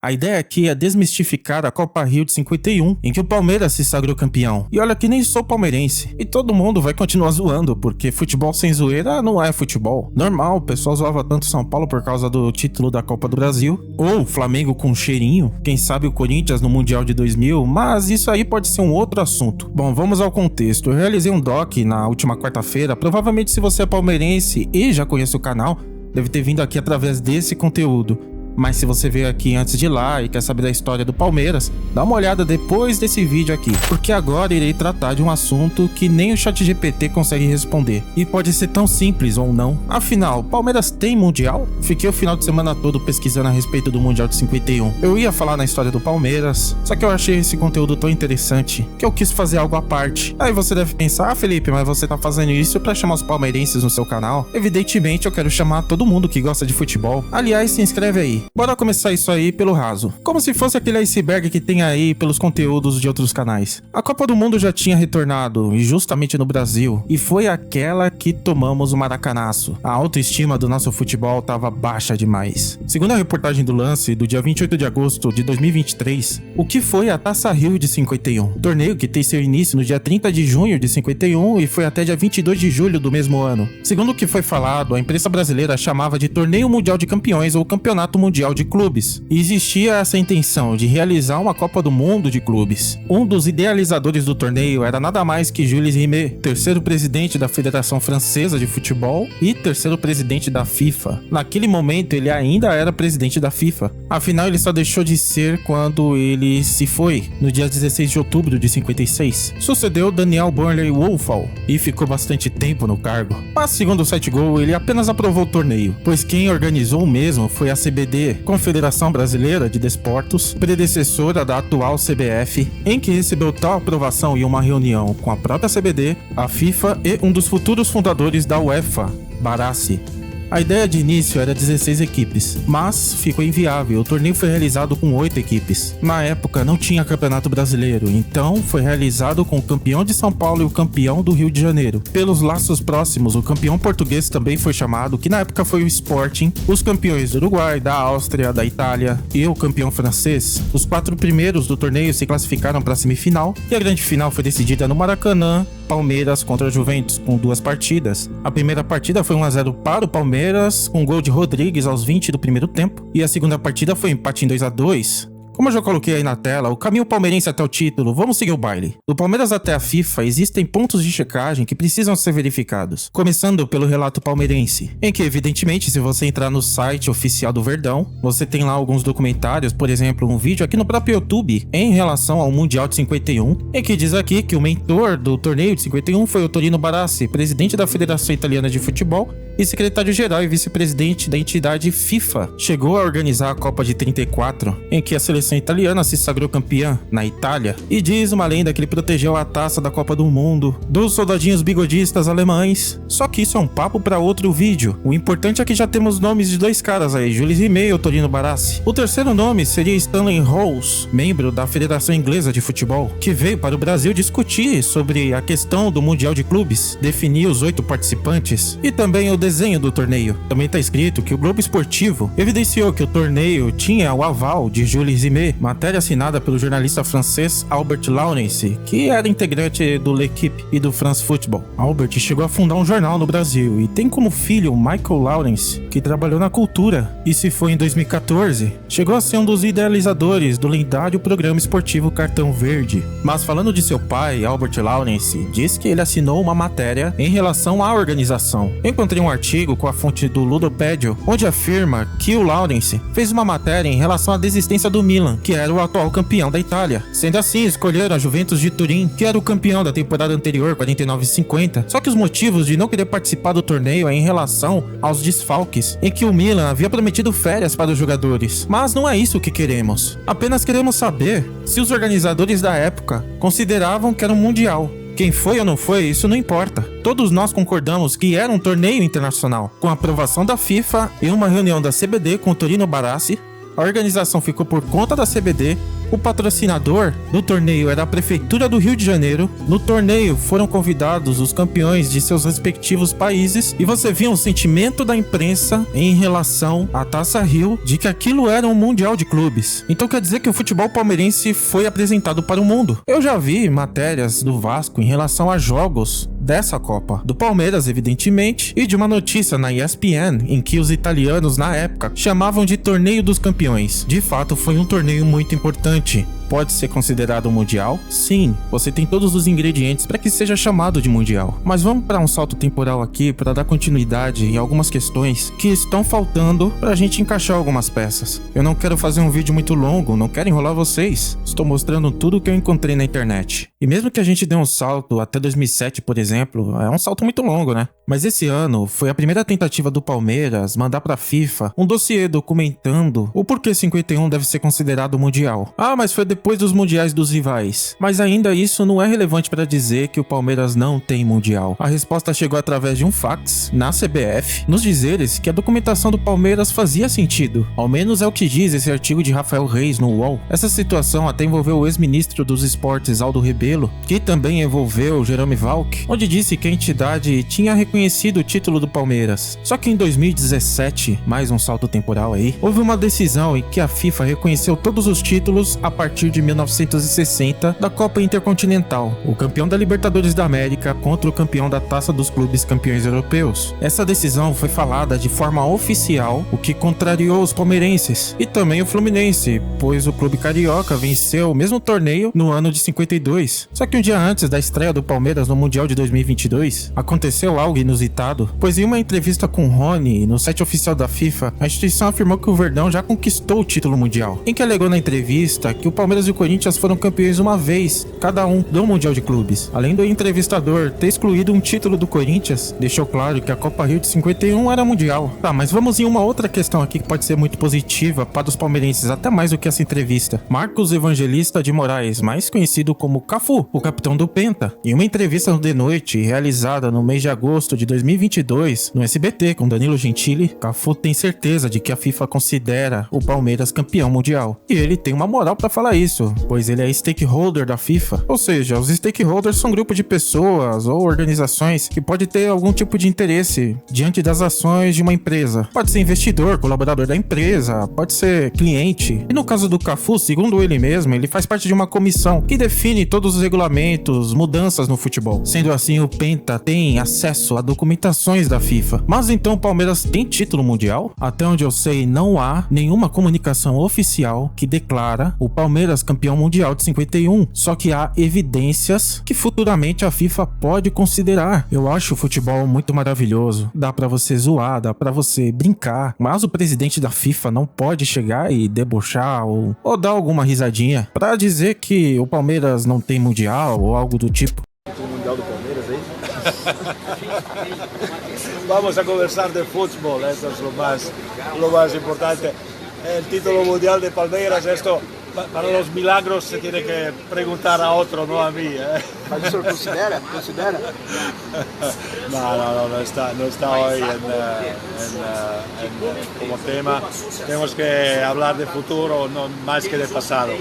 A ideia aqui é desmistificar a Copa Rio de 51, em que o Palmeiras se sagrou campeão. E olha que nem sou palmeirense. E todo mundo vai continuar zoando, porque futebol sem zoeira não é futebol. Normal, o pessoal zoava tanto São Paulo por causa do título da Copa do Brasil, ou o Flamengo com cheirinho, quem sabe o Corinthians no Mundial de 2000, mas isso aí pode ser um outro assunto. Bom, vamos ao contexto. Eu realizei um doc na última quarta-feira, provavelmente se você é palmeirense e já conhece o canal, deve ter vindo aqui através desse conteúdo. Mas se você veio aqui antes de ir lá e quer saber da história do Palmeiras, dá uma olhada depois desse vídeo aqui, porque agora irei tratar de um assunto que nem o ChatGPT consegue responder. E pode ser tão simples ou não. Afinal, Palmeiras tem Mundial? Fiquei o final de semana todo pesquisando a respeito do Mundial de 51. Eu ia falar na história do Palmeiras, só que eu achei esse conteúdo tão interessante que eu quis fazer algo à parte. Aí você deve pensar, Felipe, mas você tá fazendo isso pra chamar os palmeirenses no seu canal? Evidentemente eu quero chamar todo mundo que gosta de futebol. Aliás, se inscreve aí. Bora começar isso aí pelo raso. Como se fosse aquele iceberg que tem aí pelos conteúdos de outros canais. A Copa do Mundo já tinha retornado, e justamente no Brasil, e foi aquela que tomamos o maracanaço. A autoestima do nosso futebol tava baixa demais. Segundo a reportagem do Lance, do dia 28 de agosto de 2023, o que foi a Taça Rio de 51? Torneio que tem seu início no dia 30 de junho de 51 e foi até dia 22 de julho do mesmo ano. Segundo o que foi falado, a imprensa brasileira chamava de Torneio Mundial de Campeões ou Campeonato Mundial de Clubes. E existia essa intenção de realizar uma Copa do Mundo de clubes. Um dos idealizadores do torneio era nada mais que Jules Rimet, terceiro presidente da Federação Francesa de Futebol e terceiro presidente da FIFA. Naquele momento ele ainda era presidente da FIFA. Afinal, ele só deixou de ser quando ele se foi, no dia 16 de outubro de 56. Sucedeu Daniel Burnley Wolfall e ficou bastante tempo no cargo. Mas segundo o site Gol, ele apenas aprovou o torneio, pois quem organizou o mesmo foi a CBD, Confederação Brasileira de Desportos, predecessora da atual CBF, em que recebeu tal aprovação em uma reunião com a própria CBD, a FIFA e um dos futuros fundadores da UEFA, Barassi. A ideia de início era 16 equipes, mas ficou inviável. O torneio foi realizado com 8 equipes. Na época não tinha campeonato brasileiro, então foi realizado com o campeão de São Paulo e o campeão do Rio de Janeiro. Pelos laços próximos, o campeão português também foi chamado, que na época foi o Sporting, os campeões do Uruguai, da Áustria, da Itália e o campeão francês. Os 4 primeiros do torneio se classificaram para a semifinal e a grande final foi decidida no Maracanã, Palmeiras contra Juventus, com 2 partidas. A primeira partida foi 1-0 para o Palmeiras, com gol de Rodrigues aos 20 do primeiro tempo, e a segunda partida foi empate em 2-2. Como eu já coloquei aí na tela, o caminho palmeirense até o título, vamos seguir o baile. Do Palmeiras até a FIFA, existem pontos de checagem que precisam ser verificados. Começando pelo relato palmeirense, em que, evidentemente, se você entrar no site oficial do Verdão, você tem lá alguns documentários, por exemplo, um vídeo aqui no próprio YouTube, em relação ao Mundial de 51, em que diz aqui que o mentor do torneio de 51 foi o Torino Barassi, presidente da Federação Italiana de Futebol e secretário-geral e vice-presidente da entidade FIFA. Chegou a organizar a Copa de 34, em que a seleção italiana se sagrou campeã na Itália, e diz uma lenda que ele protegeu a taça da Copa do Mundo dos soldadinhos bigodistas alemães. Só que isso é um papo para outro vídeo. O importante é que já temos nomes de 2 caras aí, Jules Rimet e o Torino Barassi. O terceiro nome seria Stanley Rose, membro da Federação Inglesa de Futebol, que veio para o Brasil discutir sobre a questão do Mundial de Clubes, definir os 8 participantes e também o desenho do torneio. Também está escrito que o Globo Esportivo evidenciou que o torneio tinha o aval de Jules Rimet, matéria assinada pelo jornalista francês Albert Laurence, que era integrante do L'Équipe e do France Football. Albert chegou a fundar um jornal no Brasil e tem como filho Michael Laurence, que trabalhou na cultura e se foi em 2014. Chegou a ser um dos idealizadores do lendário programa esportivo Cartão Verde. Mas falando de seu pai, Albert Laurence, diz que ele assinou uma matéria em relação à organização. Encontrei um artigo com a fonte do Ludopédio, onde afirma que o Laurence fez uma matéria em relação à desistência do Milan, que era o atual campeão da Itália. Sendo assim, escolheram a Juventus de Turim, que era o campeão da temporada anterior, 49-50. Só que os motivos de não querer participar do torneio é em relação aos desfalques, em que o Milan havia prometido férias para os jogadores. Mas não é isso que queremos. Apenas queremos saber se os organizadores da época consideravam que era um mundial. Quem foi ou não foi, isso não importa. Todos nós concordamos que era um torneio internacional, com a aprovação da FIFA e uma reunião da CBD com o Torino Barassi. A organização ficou por conta da CBD O patrocinador do torneio era a Prefeitura do Rio de Janeiro. No torneio foram convidados os campeões de seus respectivos países e você via um sentimento da imprensa em relação à Taça Rio de que aquilo era um mundial de clubes. Então quer dizer que o futebol palmeirense foi apresentado para o mundo. Eu já vi matérias do Vasco em relação a jogos dessa Copa, do Palmeiras evidentemente, e de uma notícia na ESPN em que os italianos na época chamavam de Torneio dos Campeões. De fato, foi um torneio muito importante. Pode ser considerado um mundial? Sim, você tem todos os ingredientes para que seja chamado de mundial. Mas vamos para um salto temporal aqui para dar continuidade em algumas questões que estão faltando para a gente encaixar algumas peças. Eu não quero fazer um vídeo muito longo, não quero enrolar vocês. Estou mostrando tudo o que eu encontrei na internet. E mesmo que a gente dê um salto até 2007, por exemplo, é um salto muito longo, né? Mas esse ano foi a primeira tentativa do Palmeiras mandar para a FIFA um dossiê documentando o porquê 51 deve ser considerado mundial. Ah, mas foi depois dos mundiais dos rivais. Mas ainda isso não é relevante para dizer que o Palmeiras não tem mundial. A resposta chegou através de um fax na CBF, nos dizeres que a documentação do Palmeiras fazia sentido. Ao menos é o que diz esse artigo de Rafael Reis no UOL. Essa situação até envolveu o ex-ministro dos esportes Aldo Rebelo, que também envolveu Jerome Valk, onde disse que a entidade tinha reconhecido o título do Palmeiras. Só que em 2017, mais um salto temporal aí, houve uma decisão em que a FIFA reconheceu todos os títulos a partir de 1960 da Copa Intercontinental, o campeão da Libertadores da América contra o campeão da Taça dos Clubes Campeões Europeus. Essa decisão foi falada de forma oficial, o que contrariou os palmeirenses e também o Fluminense, pois o clube carioca venceu o mesmo torneio no ano de 52. Só que um dia antes da estreia do Palmeiras no Mundial de 2022, aconteceu algo inusitado, pois em uma entrevista com Rony no site oficial da FIFA, a instituição afirmou que o Verdão já conquistou o título mundial, em que alegou na entrevista que o Palmeiras e o Corinthians foram campeões uma vez, cada um, do Mundial de Clubes. Além do entrevistador ter excluído um título do Corinthians, deixou claro que a Copa Rio de 51 era mundial. Tá, mas vamos em uma outra questão aqui que pode ser muito positiva para os palmeirenses, até mais do que essa entrevista. Marcos Evangelista de Moraes, mais conhecido como Cafu, o capitão do Penta, em uma entrevista no The Noite, realizada no mês de agosto de 2022, no SBT, com Danilo Gentili, Cafu tem certeza de que a FIFA considera o Palmeiras campeão mundial. E ele tem uma moral para falar isso, pois ele é stakeholder da FIFA. Ou seja, os stakeholders são grupos de pessoas ou organizações que pode ter algum tipo de interesse diante das ações de uma empresa. Pode ser investidor, colaborador da empresa, pode ser cliente. E no caso do Cafu, segundo ele mesmo, ele faz parte de uma comissão que define todos os regulamentos, mudanças no futebol. Sendo assim, o Penta tem acesso a documentações da FIFA. Mas então o Palmeiras tem título mundial? Até onde eu sei, não há nenhuma comunicação oficial que declara o Palmeiras campeão mundial de 51. Só que há evidências que futuramente a FIFA pode considerar. Eu acho o futebol muito maravilhoso. Dá pra você zoar, dá pra você brincar. Mas o presidente da FIFA não pode chegar e debochar ou dar alguma risadinha pra dizer que o Palmeiras não tem mundial ou algo do tipo. O mundial do Palmeiras aí? Vamos a conversar de fútbol, eso es lo más importante. El título mundial de Palmeiras, esto para los milagros se tiene que preguntar a otro, no a mí. Mas o senhor considera? No está hoy como tema. Temos que hablar de futuro, não mais que de passado.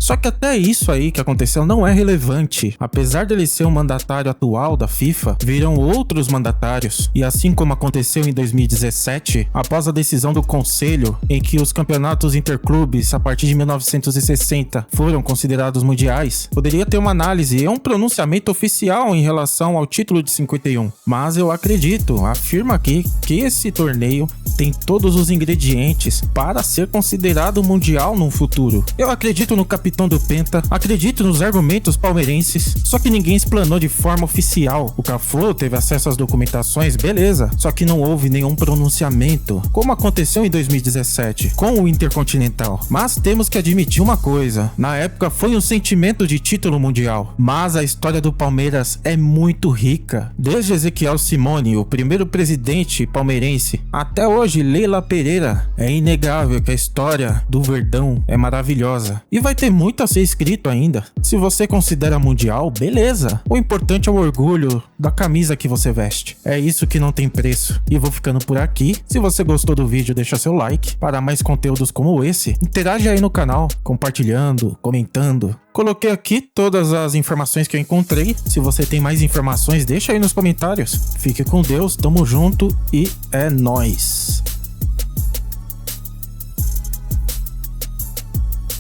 Só que até isso aí que aconteceu não é relevante. Apesar dele ser um mandatário atual da FIFA, viram outros mandatários. E assim como aconteceu em 2017, após a decisão do Conselho, em que os campeonatos interclubes a partir de 1960 foram considerados mundiais, poderia ter uma análise e um pronunciamento oficial em relação ao título de 51. Mas eu acredito, afirmo aqui, que esse torneio tem todos os ingredientes para ser considerado mundial no futuro. Eu acredito no capitão do Penta, acredito nos argumentos palmeirenses, só que ninguém explanou de forma oficial. O Cafu teve acesso às documentações, beleza, só que não houve nenhum pronunciamento, como aconteceu em 2017 com o Intercontinental. Mas temos que admitir uma coisa, na época foi um sentimento de título mundial, mas a história do Palmeiras é muito rica. Desde Ezequiel Simone, o primeiro presidente palmeirense, até hoje Leila Pereira, é inegável que a história do Verdão é maravilhosa. E vai ter muito a ser escrito ainda. Se você considera mundial, beleza. O importante é o orgulho da camisa que você veste. É isso que não tem preço. E vou ficando por aqui. Se você gostou do vídeo, deixa seu like. Para mais conteúdos como esse, interage aí no canal, compartilhando, comentando. Coloquei aqui todas as informações que eu encontrei. Se você tem mais informações, deixa aí nos comentários. Fique com Deus, tamo junto e é nóis!